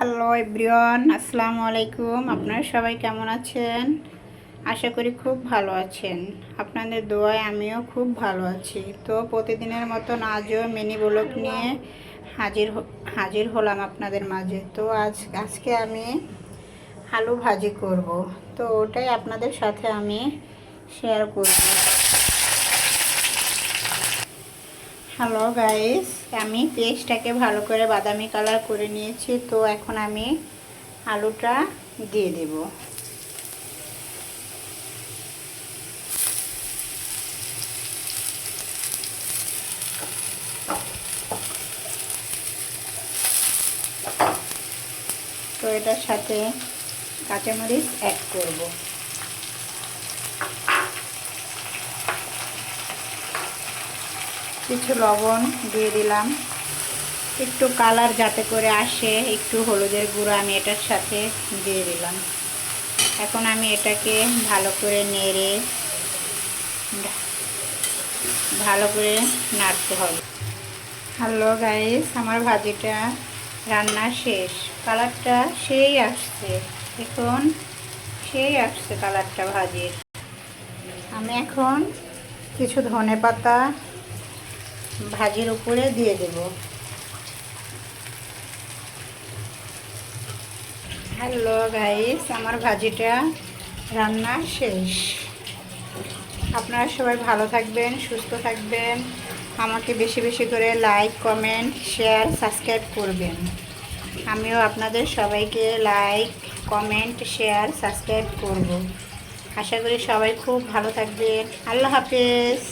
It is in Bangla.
হ্যালো এভরিওয়ান, আসসালামু আলাইকুম। আপনারা সবাই কেমন আছেন? আশা করি খুব ভালো আছেন। আপনাদের দোয়ায় আমিও খুব ভালো আছি। তো প্রতিদিনের মতন আজও মিনি ব্লগ নিয়ে হাজির হলাম আপনাদের মাঝে। তো আজকে আমি আলু ভাজি করব। তো ওটাই আপনাদের সাথে আমি শেয়ার করব। হ্যালো গাইস, আমি পেস্টটাকে ভালো করে বাদামি কালার করে নিয়েছি। তো এখন আমি আলুটা দিয়ে দেব। তো এটার সাথে কাঁচামরিচ অ্যাড করব। কিছু লবণ দিয়ে দিলাম, একটু কালার যাতে করে আসে, একটু হলুদের গুঁড়ো আমি এটার সাথে দিয়ে দিলাম। এখন আমি এটাকে ভালো করে নেড়ে ভালো করে নাড়তে হবে। হ্যালো গাইস, আমার ভাজিটা রান্না শেষ। কালারটা সেই আসছে, এখন সেই আসছে কালারটা ভাজির। আমি এখন কিছু ধনেপাতা ভাজির উপরে দিয়ে দেব। হ্যালো গাইস, আমার ভাজিটা রান্না শেষ। আপনারা সবাই ভালো থাকবেন, সুস্থ থাকবেন। আমাকে বেশি বেশি করে লাইক, কমেন্ট, শেয়ার, সাবস্ক্রাইব করবেন। আমিও আপনাদের সবাইকে লাইক, কমেন্ট, শেয়ার, সাবস্ক্রাইব করব। আশা করি সবাই খুব ভালো থাকবেন। আল্লাহ হাফেজ।